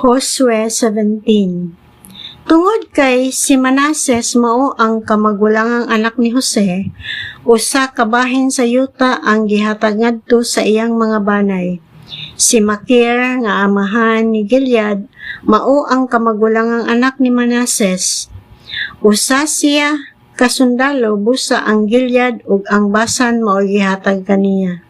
Josue 17. Tungod kay si Manases mao ang kamagulangang anak ni Jose, usa ka bahin sa yuta ang gihatag ngadto sa iyang mga banay. Si Makir nga amahan ni Gilead mao ang kamagulangang anak ni Manases. Usa siya kasundalo busa ang Gilead ug ang Basan mao gihatag kaniya.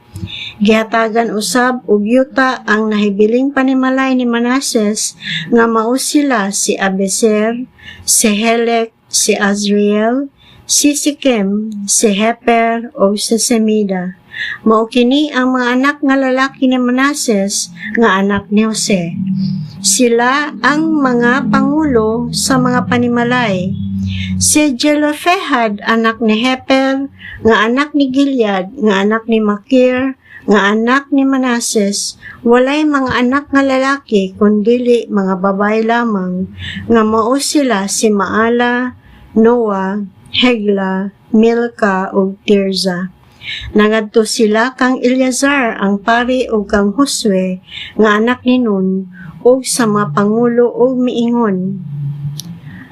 Gihatagan usab og yuta ang nahibiling panimalay ni Manases nga mao sila si Abeser, si Helek, si Azriel, si Sikem, si Heper o si Semida. Mao kini ang mga anak nga lalaki ni Manases nga anak ni Jose. Sila ang mga pangulo sa mga panimalay. Si Jelophehad anak ni Heper, nga anak ni Gilead, nga anak ni Makir, nga anak ni Manases, walay mga anak nga lalaki kundili mga babae lamang, nga mao sila si Maala, Noah, Hegla, Milka ug Tirza. Nangadto sila kang Eleazar ang pari ug kang Josue nga anak ni Nun ug sa mga pangulo ug miingon.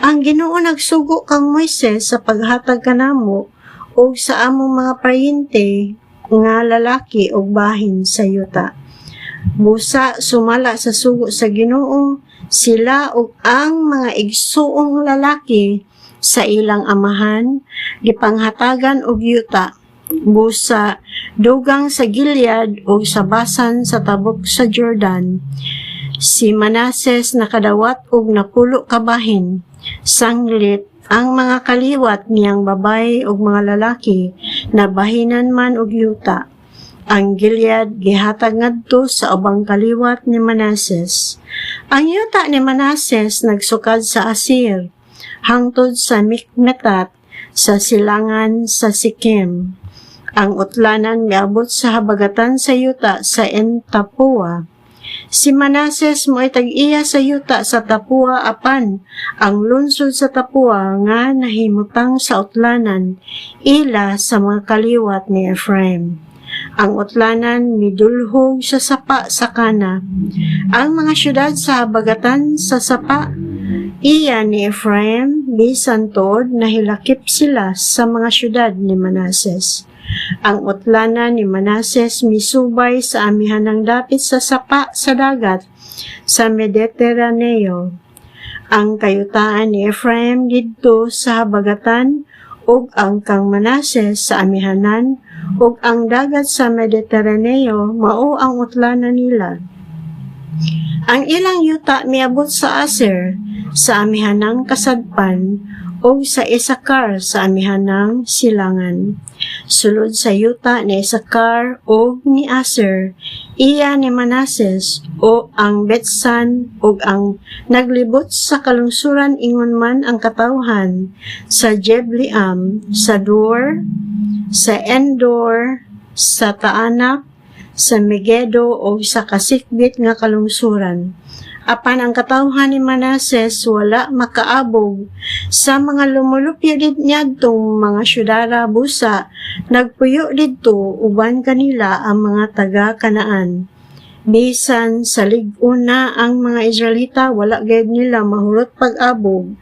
Ang Ginoo nagsugo kang Moises sa paghatag kanamo ug sa among mga paryente nga lalaki ug bahin sa yuta. Busa sumala sa sugo sa Ginoo sila ug ang mga igsuong lalaki sa ilang amahan gipanghatagan og yuta. Busa dugang sa Gilead ug sa Basan sa tabok sa Jordan. Si Manases nakadawat og napulo ka bahin. Sanglit ang mga kaliwat niyang babae ug mga lalaki na bahinan man og yuta. Ang Gilead gihatag ngadto sa ubang kaliwat ni Manases. Ang yuta ni Manases nagsukad sa Asir, hangtod sa Mikmetat, sa silangan sa Sikem. Ang utlanan miabot sa habagatan sa yuta sa En-Tapua. Si Manases mo'y tag-iya sa yuta sa Tapua apan ang lungsod sa Tapua nga nahimutang sa utlanan ila sa mga kaliwat ni Ephraim. Ang utlanan midulhog sa sapa sa kana. Ang mga syudad sa habagatan sa sapa iya ni Ephraim bisan tod nahilakip sila sa mga syudad ni Manases. Ang utlanan ni Manases misubay sa amihanang dapit sa sapa sa dagat sa Mediteraneo. Ang kayutaan ni Ephraim didto sa habagatan ug ang kang Manases sa amihanan ug ang dagat sa Mediteraneo mao ang utlanan nila. Ang ilang yuta miabot sa Aser sa amihanang kasadpan ug sa Isakar sa amihanang silangan. Sulod sa yuta ni Isakar o ni Aser, iya ni Manases o ang Betsan o ang naglibot sa kalungsuran ingon man ang katawhan sa Jebleam, sa Dor, sa Endor, sa Taanak, sa Megiddo o sa kasikbit nga kalungsuran. Apan ang katawhan ni Manases wala makaabog sa mga lumulupyo didnyadtong mga syudara busa nagpuyo didto uban kanila ang mga taga-Kanaan. Bisan sa lig-una ang mga Israelita wala gayud nila mahurot pag-abog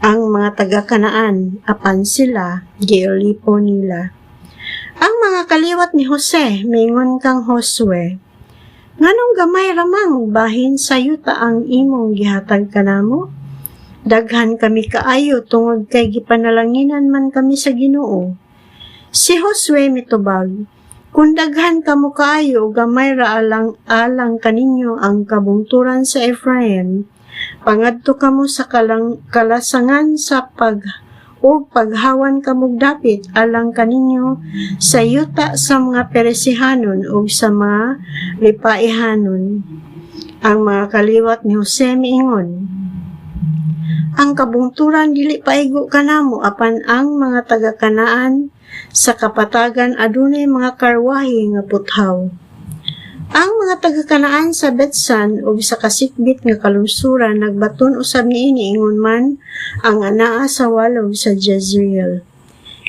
ang mga taga-Kanaan apan sila giulipo nila. Ang mga kaliwat ni Jose mingon kang Josue, nganong gamay ramang bahin sa yuta ang imong gihatag kanamo? Daghan kami kaayo tungod kay gipanalanginan man kami sa Ginoo. Si Josue mitubag, kung daghan kamo kaayo gamay ra alang kaninyo ang kabungturan sa Ephraim, pangadto kamo sa kalasangan sa paghawan kamog dapit alang kaninyo sa yuta sa mga Peresihanon o sa mga Lipaihanon. Ang mga kaliwat ni Jose miingon, ang kabungturan dili paigo kanamo apan ang mga taga-Kanaan sa kapatagan adunay mga karwahe nga puthaw. Ang mga taga-Kanaan sa Betsan o sa kasikbit nga kalungsuran nagbaton usab niini ingon man ang anaa sa walog sa Jezreel.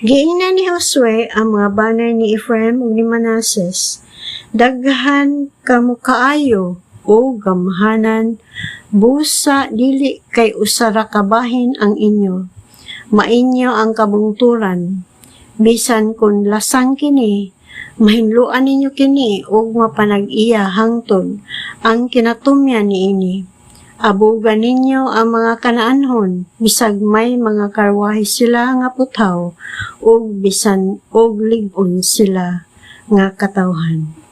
Giingnan ni Josue ang mga banay ni Ephraim ug ni Manases. Daghan kamo kaayo o gamhanan Busa dili kay usara kabahin ang inyo. Mainyo ang kabungturan. Bisan kun lasang kini, mahinluan ninyo kini ug mapanag-iya hangtod ang kinatumyan niini. Abugan ninyo ang mga kanaanhon, bisag may mga karwahe sila nga puthaw, ug bisan og lig-on sila nga katawhan.